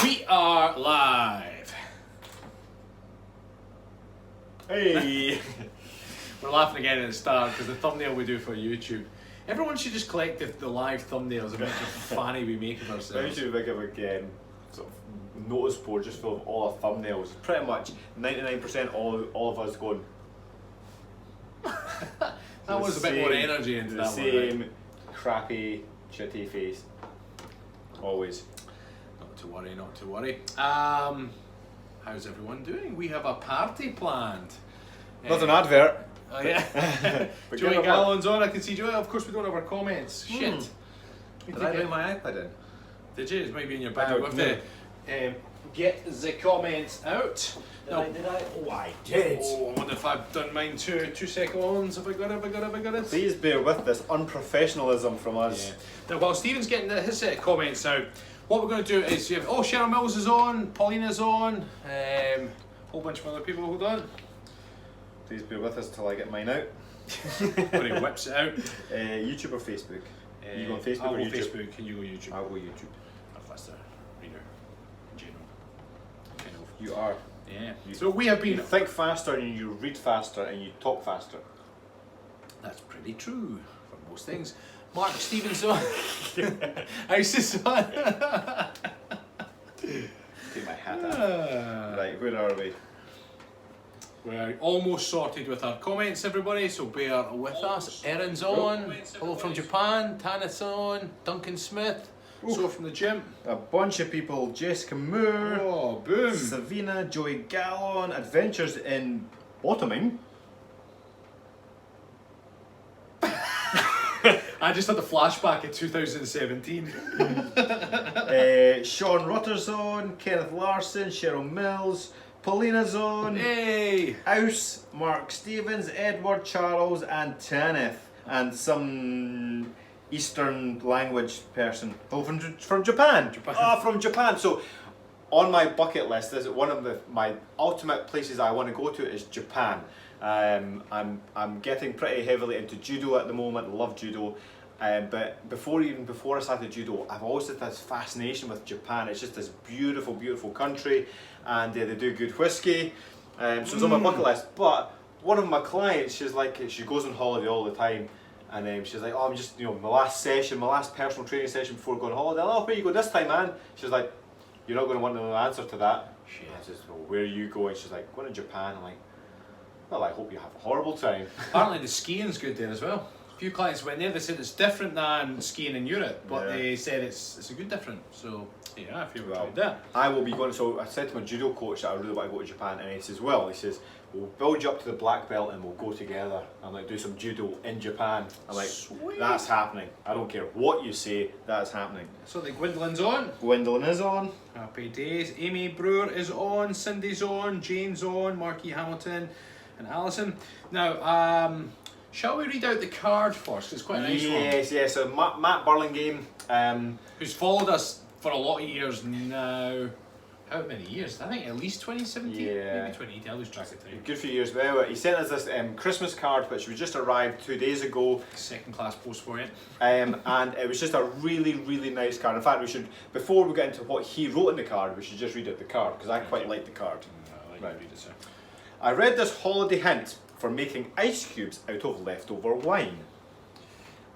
We are live. Hey! We're laughing again at the start because the thumbnail we do for YouTube. Everyone should just collect the live thumbnails and make how funny we make of Maybe ourselves. should make a sort of notice board just full of all our thumbnails. Pretty much 99% all of us going. That was a bit more energy into that one. The same crappy, shitty face. Always. Not to worry, not to worry. How's everyone doing? We have a party planned. Not an advert. Oh yeah. But Joey give it Gallon's on. I can see Joey. Of course, we don't have our comments. Shit. Did I bring my iPad in? Did you? It might be in your I bag. don't We have to get the comments out. Did I? Oh, I did. Oh, I wonder if I've done mine too. 2 seconds. Have I got it? Please bear with this unprofessionalism from us. Yeah. Now, while Stephen's getting his set of comments out, what we're going to do is you have, Cheryl Mills is on, Paulina's on, whole bunch of other people. Hold on. Please bear with us till I get mine out. When he whips it out. YouTube or Facebook? You go on Facebook I'll or go YouTube? Facebook and you go YouTube. I'll go YouTube. I'll faster. Reader. In general. Kind of. You are. Yeah. So we have been. You think faster and you read faster and you talk faster. That's pretty true for most things. Mark Stevens on. How's this on? Take my hat off. Right, where are we? We're almost sorted with our comments, everybody, so bear with us. Erin's on. Hello from Japan. Tanith's on. Duncan Smith. So from the gym. A bunch of people. Jessica Moore. Oh, boom. Savina, Joey Gallon. Adventures in Bottoming. I just had the flashback in 2017. Sean Rutter's on. Kenneth Larson. Cheryl Mills. Paulina's on. Hey! Ouse, Mark Stevens, Edward Charles, and Tanith, and some Eastern language person. Oh, from Japan. Ah, from Japan. So, on my bucket list, is one of my ultimate places I want to go to is Japan. I'm getting pretty heavily into judo at the moment. Love judo. But before I started judo, I've always had this fascination with Japan. It's just this beautiful, beautiful country, and they do good whiskey. So it's on my bucket list. But one of my clients, she goes on holiday all the time, and she's like, oh, I'm just, my last personal training session before going on holiday. Oh, where you go this time, man? She's like, you're not going to want to know the answer to that. I says, well, where are you going? She's like, going to Japan. I'm like, well, I hope you have a horrible time. Apparently the skiing's good there as well. A few clients went there, they said it's different than skiing in Europe, but they said it's a good different. So yeah, if you ever tried that. I will be going, so I said to my judo coach that I really want to go to Japan, and he says, we'll build you up to the black belt and we'll go together and like do some judo in Japan. I'm like, sweet. That's happening. I don't care what you say, that's happening. So the Gwendolyn's on. Gwendolyn is on. Happy days. Amy Brewer is on, Cindy's on, Jane's on, Marky Hamilton and Alison. Now, shall we read out the card first? It's quite a nice one. Yes. So Matt Burlingame, who's followed us for a lot of years now. How many years? I think at least 2017, maybe 2018. I lose track of time. Good few years. Well, he sent us this Christmas card, which was just arrived 2 days ago. Second class post for it. And it was just a really, really nice card. In fact, before we get into what he wrote in the card, we should just read out the card, because I quite like the card. I like to read it, sir. I read this holiday hint for making ice cubes out of leftover wine.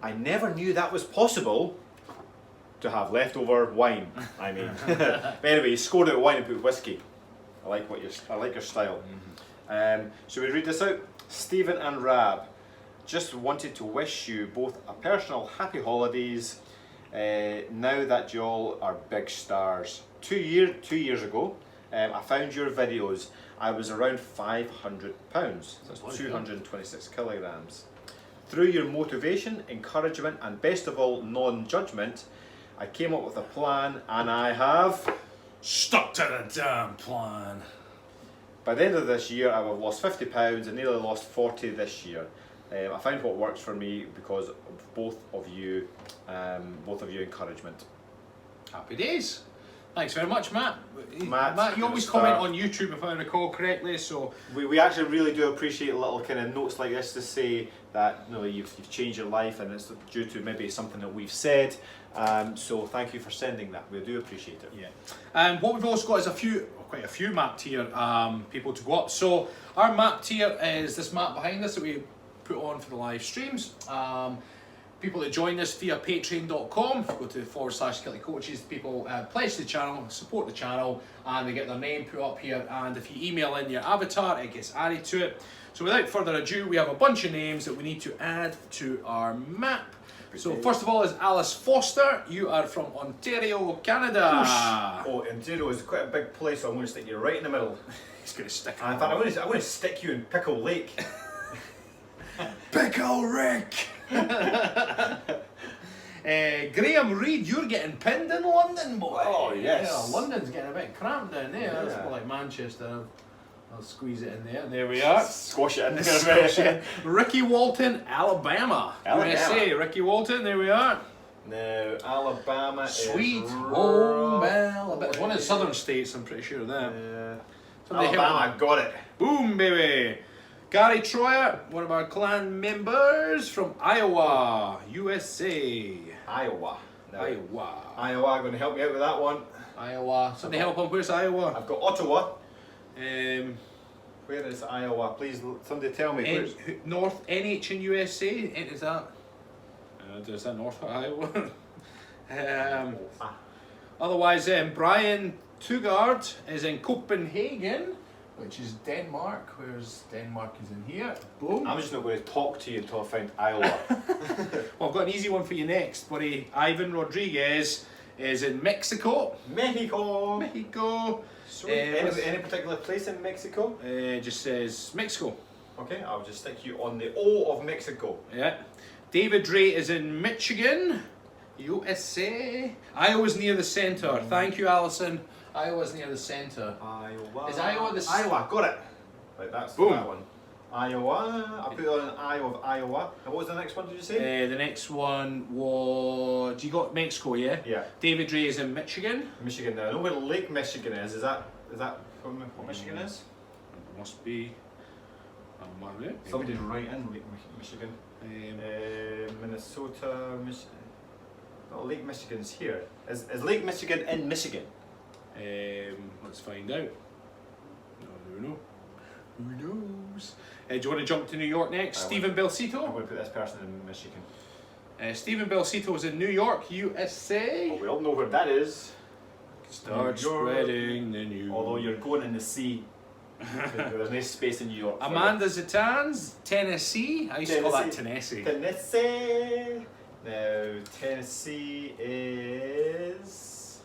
I never knew that was possible to have leftover wine. I mean, but anyway, he scored out wine and put whiskey. I like your style. Should we read this out? Stephen and Rab, just wanted to wish you both a personal happy holidays. Now that y'all are big stars. 2 years ago, I found your videos. I was around 500 pounds. That's 226 kilograms. Through your motivation, encouragement, and best of all, non-judgment, I came up with a plan, and I have stuck to the damn plan. By the end of this year, I will have lost 50 pounds and nearly lost 40 this year. I found what works for me because of both of you encouragement. Happy days. Thanks very much, Matt. Matt, you always comment on YouTube if I recall correctly, so... We actually really do appreciate little kind of notes like this to say that you've changed your life and it's due to maybe something that we've said. So thank you for sending that. We do appreciate it. Yeah. What we've also got is quite a few map tier people to go up. So our map tier is this map behind us that we put on for the live streams. People that join us via patreon.com, if you go to /Kilted Coaches, people pledge to the channel, support the channel, and they get their name put up here. And if you email in your avatar, it gets added to it. So without further ado, we have a bunch of names that we need to add to our map. So first of all is Alice Foster. You are from Ontario, Canada. Oh, Ontario is quite a big place, so I'm going to stick you right in the middle. He's going to stick. In fact, I'm going to stick you in Pickle Lake. Pickle Rick. Graham Reid, you're getting pinned in London, boy. Oh yes. Yeah, London's getting a bit cramped down there. Yeah. That's more like Manchester. I'll squeeze it in there. There we are. Squash it in Squash there. it. Ricky Walton, Alabama. USA. Ricky Walton, there we are. Now, Alabama Sweet is home Alabama. It's one of the southern states, I'm pretty sure of that. Alabama, got it. Boom, baby. Gary Troyer, one of our clan members from Iowa, USA. Iowa. Now, Iowa, going to help me out with that one. Iowa. Somebody help him. Where's Iowa? I've got Ottawa. Where is Iowa? Please, somebody tell me. North NH in USA. Is that? Is that North Iowa? Otherwise, Brian Tugard is in Copenhagen, which is Denmark. Where's Denmark? Is in here. Boom. I'm just not going to talk to you until I find Iowa. Well, I've got an easy one for you next, buddy. Ivan Rodriguez is in Mexico. Mexico. Sweet. Any particular place in Mexico? Just says Mexico. Okay, I'll just stick you on the O of Mexico. Yeah. David Ray is in Michigan, USA. Iowa's near the centre. Thank you, Alison. Iowa's near the centre. Iowa. Is Iowa the Iowa, got it. Right, that's Boom. That one. Iowa. I put it on an I of Iowa. And what was the next one, did you say? The next one was... You got Mexico, yeah? Yeah. David Ray is in Michigan. Michigan now. I know where Lake Michigan is. Is that what Michigan is? It must be... Somebody's right in Lake Michigan. Minnesota, Michigan. Oh, Lake Michigan's here. Is Lake Michigan in Michigan? Let's find out. No. Who knows? Do you want to jump to New York next? Stephen Belsito. I'm going to put this person in Michigan. Stephen Belsito is in New York, USA. Well, we all know where that is. Start spreading the news. Although you're going in the sea. There's no space in New York. Amanda Zatans, Tennessee. I used to call that Tennessee. Tennessee. Now, Tennessee is...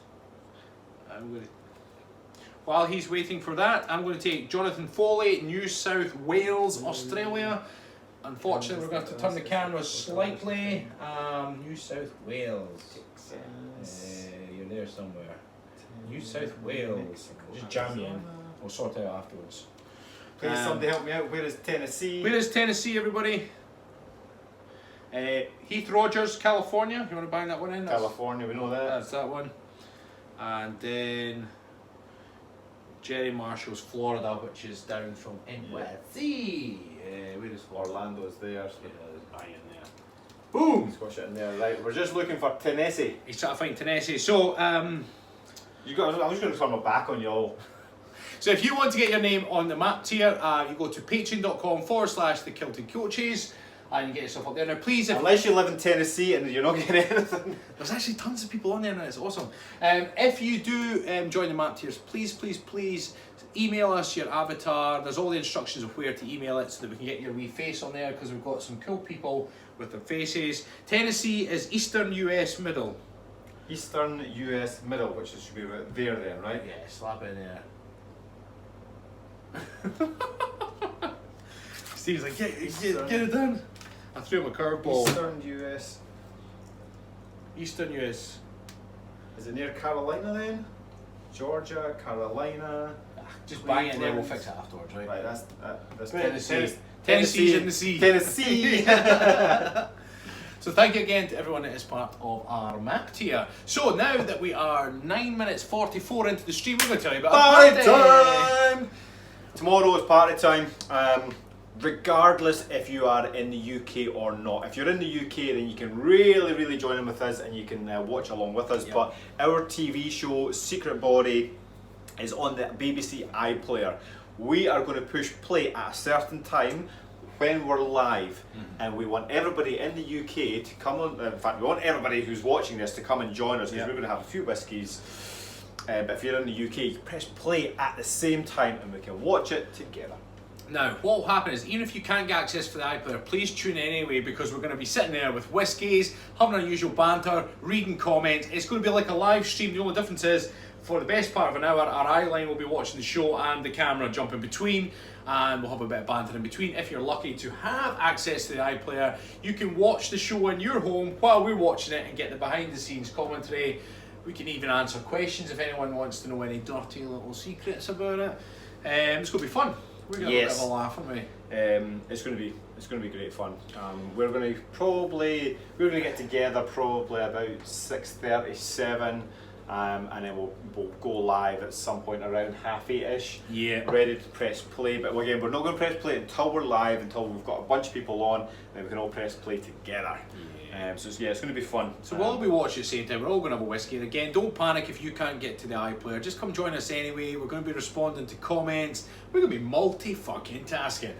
While he's waiting for that, I'm going to take Jonathan Foley, New South Wales, Australia. Unfortunately, we're going to have to turn the camera slightly. New South Wales. You're there somewhere. New South Wales. Just jam you in. We'll sort it out afterwards. Please, somebody help me out. Where is Tennessee? Where is Tennessee, everybody? Heath Rogers, California. You want to bang that one in? California, we know that. That's that one. And then Jerry Marshall's Florida, which is down from NYC. Where is Florida? Orlando's there. So there's bang in there. Boom! Squash it in there. Right, we're just looking for Tennessee. He's trying to find Tennessee. So, I'm just going to turn my back on you all. So if you want to get your name on the map tier, you go to patreon.com/the Kilted Coaches and you get yourself up there. Now please, unless you live in Tennessee and you're not getting anything. There's actually tons of people on there now, it's awesome. If you do join the map tiers, please email us your avatar. There's all the instructions of where to email it so that we can get your wee face on there because we've got some cool people with their faces. Tennessee is Eastern US Middle. Eastern US Middle, which should be right there then, right? Yeah, slap it in there. Steve's like, get it done. I threw him a curveball. Eastern US. Is it near Carolina then? Georgia, Carolina. Just bang it and then we'll fix it afterwards, right? Right, that's Tennessee's in the sea. Tennessee. So thank you again to everyone that is part of our map tier. So now that we are 9 minutes 44 into the stream, we're going to tell you about Party time! Tomorrow is party time. Regardless if you are in the UK or not. If you're in the UK, then you can really join in with us and you can watch along with us. Yep. But our TV show, Secret Body, is on the BBC iPlayer. We are going to push play at a certain time when we're live, and we want everybody in the UK to come on. In fact, we want everybody who's watching this to come and join us, because Yep. we're going to have a few whiskies. But if you're in the UK, you press play at the same time and we can watch it together. Now, what will happen is, even if you can't get access to the iPlayer, please tune in anyway, because we're going to be sitting there with whiskies, having our usual banter, reading comments. It's going to be like a live stream. The only difference is, for the best part of an hour, our eye line will be watching the show and the camera jump in between, and we'll have a bit of banter in between. If you're lucky to have access to the iPlayer, you can watch the show in your home while we're watching it and get the behind the scenes commentary. We can even answer questions if anyone wants to know any dirty little secrets about it. It's going to be fun. We're going to have a bit of a laugh, aren't we? It's going to be great fun. We're going to get together probably about 6:37, and then we'll go live at some point around 7:30ish. Yeah. Ready to press play, but again, we're not going to press play until we're live, until we've got a bunch of people on, and we can all press play together. So it's going to be fun. So we'll all be watching at the same time. We're all going to have a whiskey. And again, don't panic if you can't get to the iPlayer. Just come join us anyway. We're going to be responding to comments. We're going to be multi-fucking-tasking.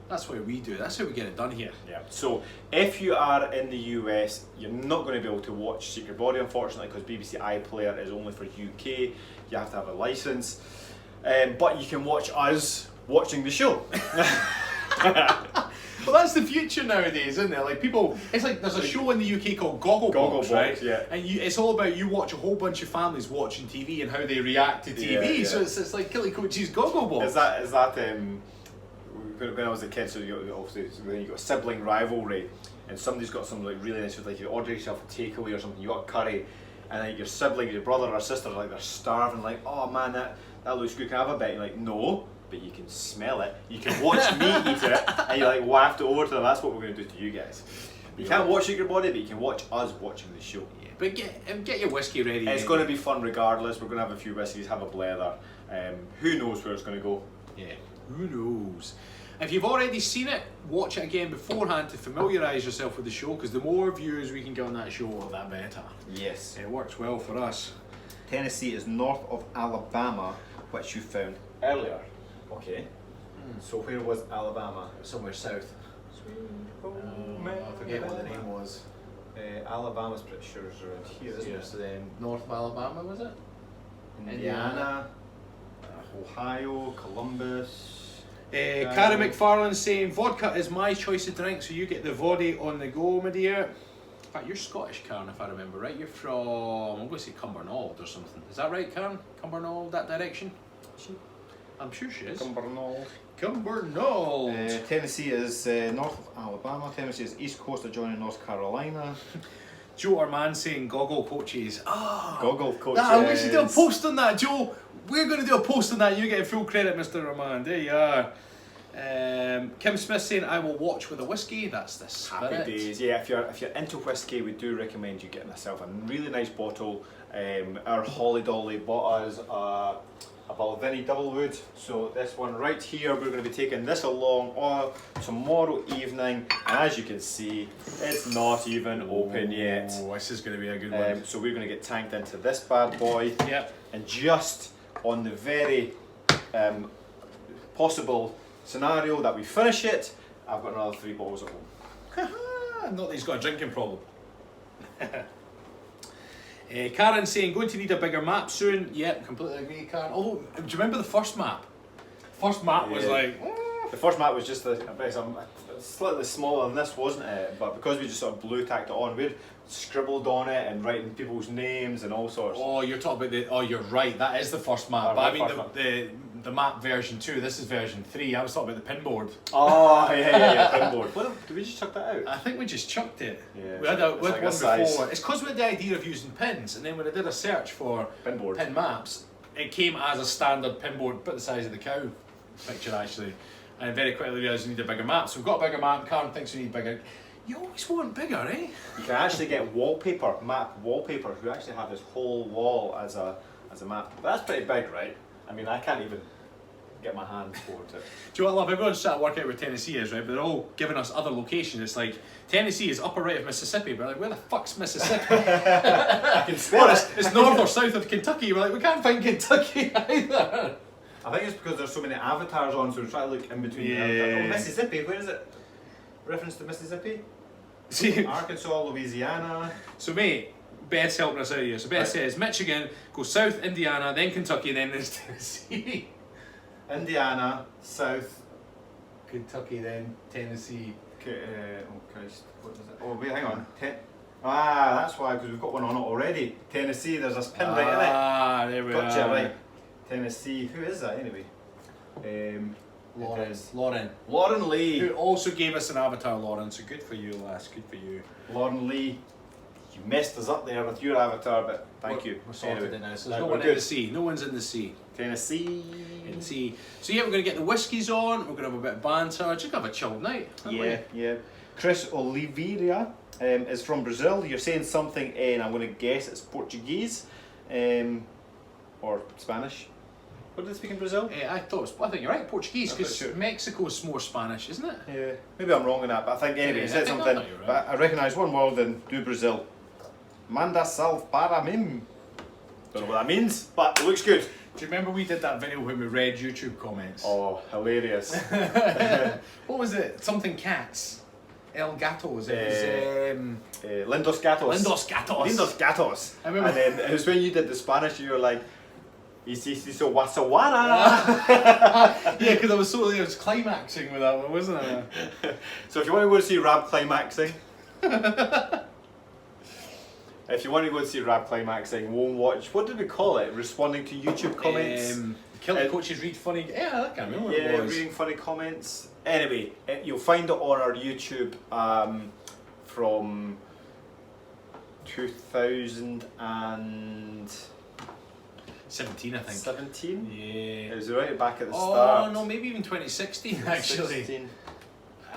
That's what we do. That's how we get it done here. Yeah. So if you are in the US, you're not going to be able to watch Secret Body, unfortunately, because BBC iPlayer is only for UK. You have to have a license. But you can watch us watching the show. Well, that's the future nowadays, isn't it? Like people, it's like there's a show in the UK called Gogglebox, right? Yeah. And it's all about, you watch a whole bunch of families watching TV and how they react to TV. Yeah. So it's like Kilty Coach's Gogglebox. Is that when I was a kid? So obviously when you got a sibling rivalry, and somebody's got some like really nice food, like you order yourself a takeaway or something, you got a curry, and like your sibling, your brother or sister, like they're starving, like, oh man, that looks good. Can I have a bit? You're like, no. But you can smell it, you can watch me eat it, and you like waft it over to them. That's what we're going to do to you guys. You can't watch Secret Body, but you can watch us watching the show. Yeah, but get your whiskey ready. It's going to be fun regardless. We're going to have a few whiskies, have a blether. Who knows where it's going to go? Yeah, who knows? If you've already seen it, watch it again beforehand to familiarise yourself with the show, because the more views we can get on that show, the better. Yes. It works well for us. Tennessee is north of Alabama, which you found earlier. Okay. So where was Alabama? Somewhere south. I forget what the name was. Alabama's pretty sure is around here, isn't Yeah, it? so then north of Alabama, was it? Indiana, Ohio, Columbus. Cara McFarlane saying, vodka is my choice of drink, so you get the voddy on the go, my dear. In fact, you're Scottish, Karen, if I remember right. You're from, I'm going to say Cumbernauld or something. Is that right, Karen? Cumbernauld, that direction? I'm sure she is. Cumbernauld. Tennessee is north of Alabama. Tennessee is east coast adjoining North Carolina. Joe Armand saying goggle coaches. Ah, Goggle coaches. we should do a post on that, Joe. We're going to do a post on that. You get full credit, Mr. Armand. There you are. Kim Smith saying, I will watch with a whiskey. That's the spirit. Happy days. Yeah, if you're into whiskey, we do recommend you getting yourself a really nice bottle. Our Holly Dolly bought us a Balvenie Double Wood. So this one right here, we're going to be taking this along tomorrow evening. And as you can see, it's not even open yet. Oh, this is going to be a good one. So we're going to get tanked into this bad boy. Yep. And just on the very possible scenario that we finish it, I've got another 3 bottles at home. Not that he's got a drinking problem. Karen saying, going to need a bigger map soon. Yep, completely agree, Karen. Although, do you remember the first map? First map was like... The first map was just slightly smaller than this, wasn't it? But because we just sort of blue tacked it on, we'd scribbled on it and writing people's names and all sorts. Oh, you're talking about oh, you're right, that is the first map. But I mean the map version 2, this is version 3. I was talking about the pinboard. Oh, yeah, pinboard. Did we just chuck that out? I think we just chucked it. Yeah, we had one before. size. It's because we had the idea of using pins, and then when I did a search for Pinboard. pin maps, it came as a standard pinboard, about the size of the cow picture actually. And very quickly realised we need a bigger map. So we've got a bigger map. Karen thinks we need bigger. You always want bigger, eh? You can actually get wallpaper, map wallpaper, who actually have this whole wall as a map. But that's pretty big, right? I mean, I can't even get my hand towards it. Do you know what I love? Everyone's trying to work out where Tennessee is, right? But they're all giving us other locations. It's like, Tennessee is upper right of Mississippi. We're like, where the fuck's Mississippi? I can spell it. It's north or south of Kentucky. We're like, we can't find Kentucky either. I think it's because there's so many avatars on, so we try to look in between the avatars. Oh, Mississippi, where is it? Reference to Mississippi? See, Arkansas, Louisiana. so mate, Beth's helping us out here. So Beth Right. says Michigan, go south Indiana, then Kentucky, then there's Tennessee. Indiana, South. Kentucky, then Tennessee. Oh Christ, what is it? Oh wait, hang on. That's why, because we've got one on it already. Tennessee, there's a pin right in it. Ah, there we Gotcha, are. right. Tennessee, who is that anyway? Lauren. It is Lauren. Lauren Lee. Who also gave us an avatar, Lauren, so good for you, lass, good for you. Lauren Lee. You messed us up there with your avatar, but thank you. We're sorted Anyway, it now, so right, there's no we're one in good. the sea. No one's in the sea. Tennessee. In the sea. So yeah, we're going to get the whiskies on, we're going to have a bit of banter, just have a chilled night. aren't we? Yeah. Chris Oliveira is from Brazil. You're saying something in, I'm going to guess it's Portuguese or Spanish. What do they speak in Brazil? I think you're right, Portuguese, I'm not because sure. Mexico's more Spanish, isn't it? Yeah, maybe I'm wrong on that, but I think anyway, Yeah, he said I think something. you're right. But I recognise one word in do Brazil. Manda salve para mim. Don't know what that means, but it looks good. Do you remember we did that video when we read YouTube comments? Oh, hilarious. What was it? Something cats. El Gatos. It was Lindos Gatos. Lindos Gatos. Lindos Gatos. I remember. And then it was when you did the Spanish, you were like, Isiso wasawara. Yeah, because I was climaxing with that one, wasn't I? So if you want to go to see Rab climaxing, if you want to go and see Rab climaxing, we'll watch, what did we call it? Responding to YouTube comments? Kilted coaches read funny. Yeah, I can't remember what Yeah, it was. reading funny comments. Anyway, you'll find it on our YouTube from 2017. 17, I think. Yeah. It was right back at the Oh start. no, maybe even 2016 actually. 16.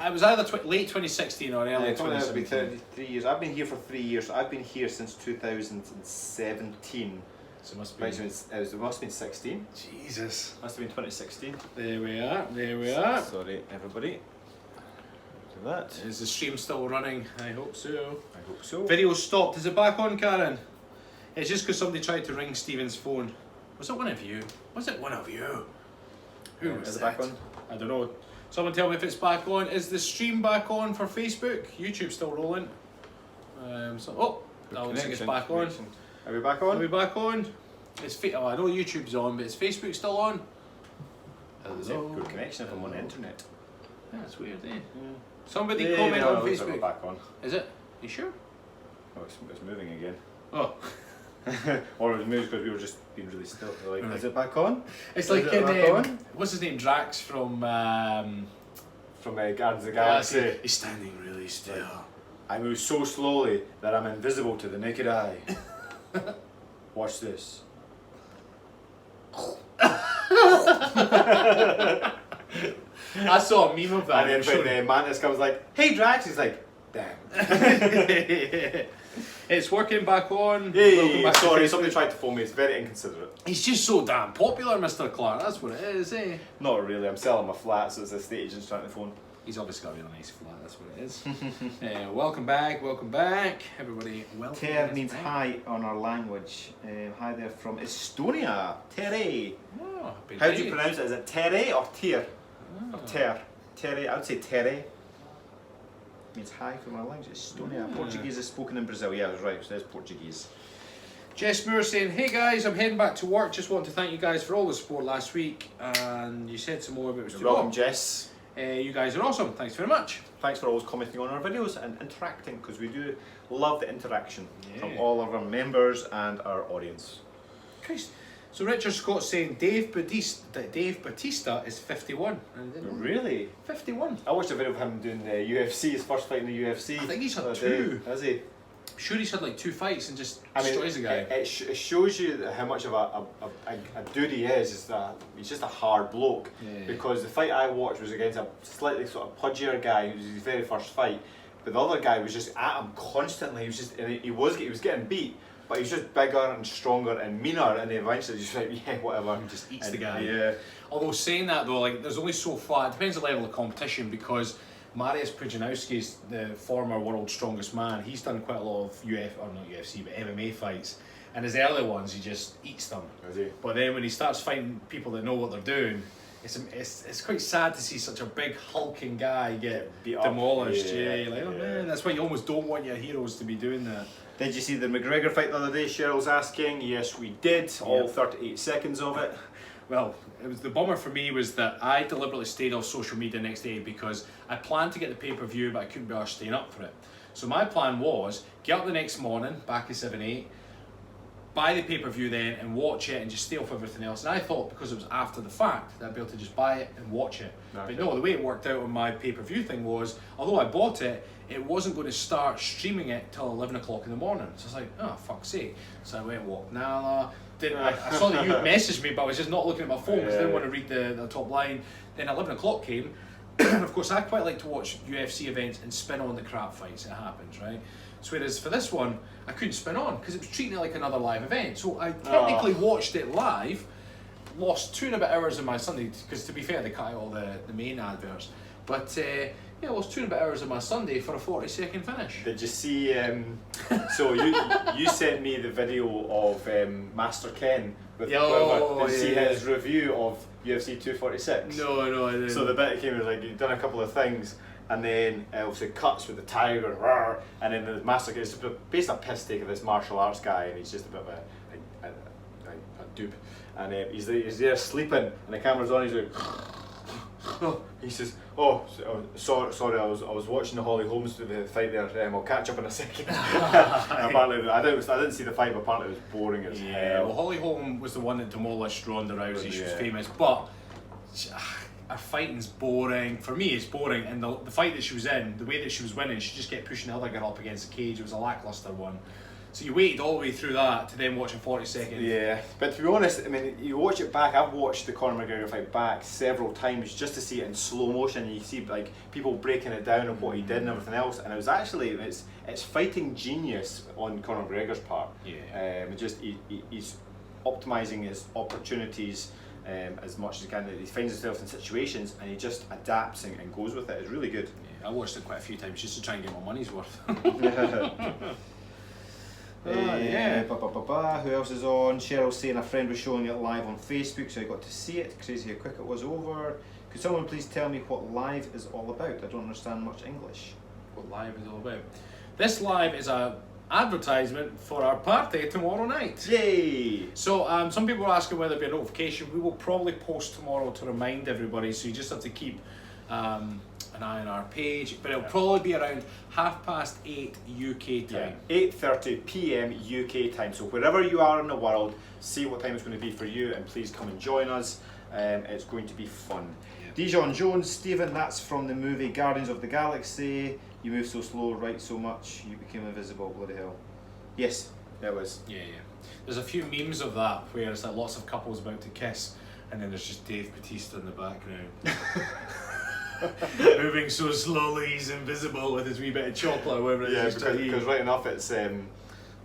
It was either late 2016 or early Yeah, it's going to be 2017. 33 years. I've been here for 3 years, so I've been here since 2017. So it must be. Right, so it must have been 16. Jesus. Must have been 2016. There we are. There we are. Sorry, everybody. Do that. Is the stream still running? I hope so. I hope so. Video stopped. Is it back on, Karen? It's just because somebody tried to ring Stephen's phone. Was it one of you? Was it one of you? Who was Is it that? back on? I don't know. Someone tell me if it's back on. Is the stream back on for Facebook? YouTube's still rolling. That looks like it's back on. Are we back Are on? we back on? Oh, I know YouTube's on, but is Facebook still on? It's a good connection if I'm on the internet. Yeah, it's weird, eh? Somebody Yeah, comment no, on it looks like we're Facebook. back on. Is it? You sure? Oh, it's moving again. Oh. Or it was moved because we were just being really still. We're like, Right. is it back on? It's Is like it in back on? what's his name? Drax from From Guardians of the Galaxy. He's standing really still. I move so slowly that I'm invisible to the naked eye. Watch this. I saw a meme of that. And then when the Mantis comes like, hey Drax, he's like, damn. It's working back on. Welcome Hey, back to sorry, Facebook. somebody tried to phone me, it's very inconsiderate. He's just so damn popular, Mr. Clark. That's what it is, eh? Not really, I'm selling my flat, so it's a state agent's trying to phone. He's obviously got a really nice flat. That's what it is. Welcome back. Welcome back, everybody. Welcome. Ter means hi on our language. Hi there from Estonia. Tere. Oh, How do you pronounce it? Is it Tere or Tir? Or Ter? Tere, I would say Tere. Means hi from our language. Estonia. Portuguese is spoken in Brazil. Yeah, I was right. So there's Portuguese. Jess Moore saying, hey guys, I'm heading back to work. Just want to thank you guys for all the support last week. And you said some more, but it was too Welcome, long. Jess. You guys are awesome. Thanks very much. Thanks for always commenting on our videos and interacting, because we do love the interaction from Yeah. all of our members and our audience. Christ. So Richard Scott's saying Dave Bautista is 51. And I didn't know. Really? 51. I watched a video of him doing the UFC, his first fight in the UFC. I think he's had the other 2. day. Has he? I'm sure he's had like 2 fights and just I mean, destroys a guy. it shows you how much of a dude he is that he's just a hard bloke. Yeah. Because the fight I watched was against a slightly sort of pudgier guy, who was his very first fight, but the other guy was just at him constantly. He was just, and he was getting beat, but he was just bigger and stronger and meaner, and eventually just like, yeah, whatever. He just eats the guy. Yeah. Although saying that though, like there's only so far. It depends on the level of competition, because Mariusz Pudzianowski's the former world's strongest man. He's done quite a lot of not UFC, but MMA fights. And his early ones, he just eats them. Is he? But then when he starts fighting people that know what they're doing, it's quite sad to see such a big hulking guy get Beat up. demolished. Yeah, You're like, oh man, that's why you almost don't want your heroes to be doing that. Did you see the McGregor fight the other day? Cheryl's asking. Yes, we did. All 38 seconds of it. Well, it was the bummer for me was that I deliberately stayed off social media the next day because I planned to get the pay-per-view, but I couldn't be arsed staying up for it. So my plan was get up the next morning, back at 7-8, buy the pay-per-view then and watch it and just stay off everything else. And I thought because it was after the fact that I'd be able to just buy it and watch it. Okay. But no, the way it worked out on my pay-per-view thing was, although I bought it, it wasn't going to start streaming it till 11 o'clock in the morning. So I was like, oh, fuck's sake. So I went and walked Nala. I saw that you messaged me, but I was just not looking at my phone because I didn't want to read the top line. Then 11 o'clock came. And of course, I quite like to watch UFC events and spin on the crap fights. It happens, right? So whereas for this one, I couldn't spin on because it was treating it like another live event. So I technically watched it live, lost 2 and a bit hours of my Sunday, because to be fair, they cut out all the main adverts. But yeah, I lost 2 and a bit hours of my Sunday for a 40-second finish. Did you see? So you sent me the video of Master Ken with Did you see his review of UFC 246? No, I didn't. So the bit came was like he'd done a couple of things, and then obviously cuts with the tiger, rawr, and then the Master Ken is basically a piss take of this martial arts guy, and he's just a bit of a dupe, and he's there sleeping, and the camera's on. He's like. He says, sorry, I was watching the Holly Holmes do the fight there. I'll catch up in a second. Apparently, I didn't see the fight, but apparently it was boring as hell. Well, Holly Holm was the one that demolished Ronda Rousey. She was famous, but her fighting's boring. For me, it's boring. And the fight that she was in, the way that she was winning, she just kept pushing the other girl up against the cage. It was a lackluster one. So you waited all the way through that to then watch a 40-second. Yeah, but to be honest, I mean, you watch it back. I've watched the Conor McGregor fight back several times just to see it in slow motion. And you see like people breaking it down and what he did and everything else. And it was actually it's fighting genius on Conor McGregor's part. Yeah. He's optimizing his opportunities as much as he can. He finds himself in situations and he just adapts and goes with it. It's really good. Yeah, I watched it quite a few times just to try and get my money's worth. Yeah. Who else is on? Cheryl's saying a friend was showing it live on Facebook, so I got to see it. Crazy how quick it was over. Could someone please tell me what live is all about? I don't understand much English. What live is all about? This live is a advertisement for our party tomorrow night. Yay! So some people are asking whether there'll be a notification. We will probably post tomorrow to remind everybody, so you just have to keep an eye on our page, but it'll probably be around 8:30 UK time. 8:30 PM UK time. So wherever you are in the world, see what time it's going to be for you, and please come and join us. It's going to be fun. Yeah. Dijon Jones, Stephen, that's from the movie Guardians of the Galaxy. You move so slow, write so much, you became invisible. Bloody hell. Yes, that was. Yeah. There's a few memes of that where it's like lots of couples about to kiss, and then there's just Dave Bautista in the background. Moving so slowly, he's invisible with his wee bit of chocolate or whatever it is. Yeah, because right enough it's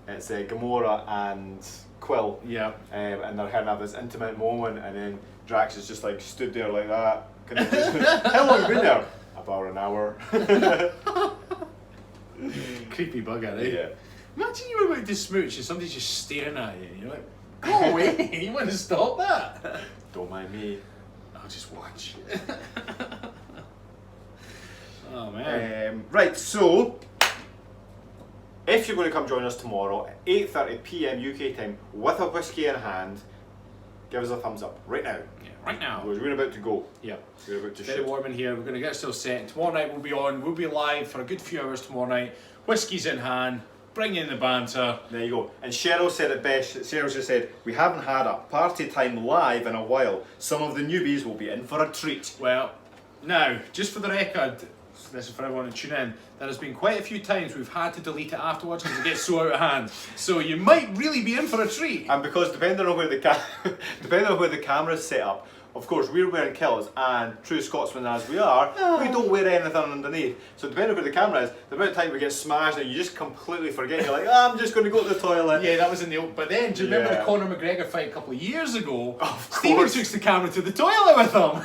Gamora and Quill. Yeah. And they're having have this intimate moment, and then Drax is just like stood there like that. How long have you been there? About an hour. Creepy bugger, eh? Yeah. Imagine you were about to smooch and somebody's just staring at you. You're like, go away! You want to stop that? Don't mind me. I'll just watch. Oh man. Right, so if you're going to come join us tomorrow at 8:30 PM UK time with a whiskey in hand, give us a thumbs up right now. Yeah, right now. We're about to go. Yeah. We're about to Very shoot. warm in here. We're going to get ourselves set. And tomorrow night we'll be live for a good few hours tomorrow night. Whiskey's in hand. Bring in the banter. There you go. And Cheryl said it best. Cheryl just said, we haven't had a party time live in a while. Some of the newbies will be in for a treat. Well, now, just for the record, this is for everyone to tune in, there has been quite a few times we've had to delete it afterwards because it gets so out of hand. So you might really be in for a treat. And because depending on where the camera's set up, of course, we're wearing kilts, and true Scotsmen as we are, we don't wear anything underneath. So depending on where the camera is, the amount of time we get smashed and you just completely forget. You're like, I'm just going to go to the toilet. Yeah, that was in the old. But then, do you remember the Conor McGregor fight a couple of years ago? Of Stephen course. took the camera to the toilet with him.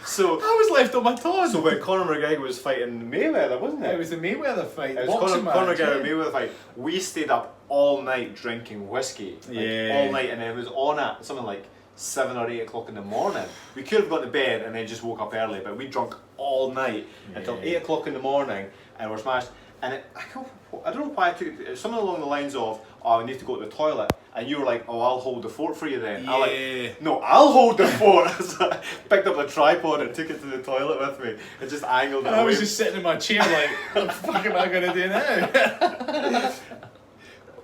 So I was left on my toes. So when Conor McGregor was fighting Mayweather, wasn't it? It was the Mayweather fight. It was boxing Conor match, McGregor yeah. Mayweather fight. We stayed up all night drinking whiskey. All night, and it was on at something like 7 or 8 o'clock in the morning. We could have gone to bed and then just woke up early, but we drunk all night until 8 o'clock in the morning, and we're smashed. And I don't know why I took it. Something along the lines of, "Oh, I need to go to the toilet," and you were like, "Oh, I'll hold the fort for you then." Yeah. I'm like, "No, I'll hold the fort." So I picked up a tripod and took it to the toilet with me, and just angled it And I was away. just sitting in my chair like, what the fuck am I going to do now?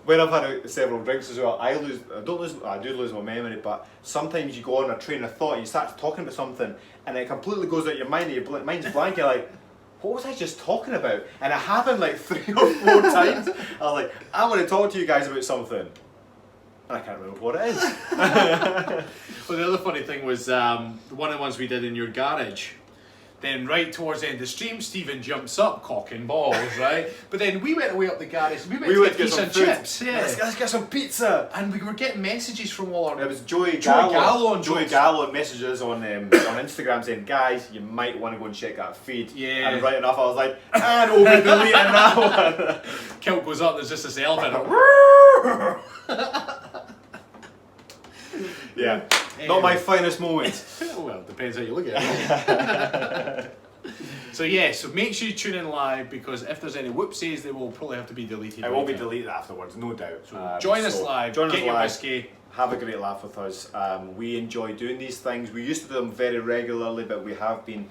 When I've had several drinks as well, I do lose my memory, but sometimes you go on a train of thought, you start talking about something, and it completely goes out your mind, and your mind's blank, you're like, what was I just talking about? And it happened like 3 or 4 times. I was like, I want to talk to you guys about something. And I can't remember what it is. Well, the other funny thing was one of the ones we did in your garage. Then right towards the end of the stream, Stephen jumps up, cock and balls, right? But then we went away up the garage. We went to get pizza some and food. chips. Yeah. Let's get some pizza. And we were getting messages from all our... It was Joey Gallo Gallo messages on Instagram saying, guys, you might want to go and check that feed. Yeah. And right enough, I was like, and we'll be deleting that one. Kilt goes up, there's just this elephant. Yeah. Not my finest moment. Well, depends how you look at it. So make sure you tune in live, because if there's any whoopsies, they will probably have to be deleted. It will be deleted afterwards, no doubt. So join us live, get your whiskey. Have a great laugh with us. We enjoy doing these things. We used to do them very regularly, but we have been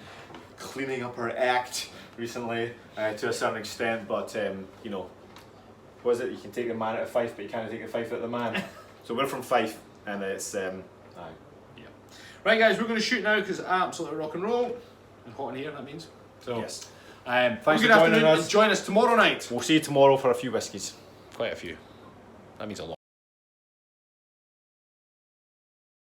cleaning up our act recently to a certain extent. But you know, what is it? You can take the man out of Fife, but you can't take the Fife out of the man. So we're from Fife, and it's Right, guys, we're going to shoot now because it's absolutely rock and roll and hot in here. That means so. Yes. Thanks for joining us. And join us tomorrow night. We'll see you tomorrow for a few whiskies. Quite a few. That means a lot.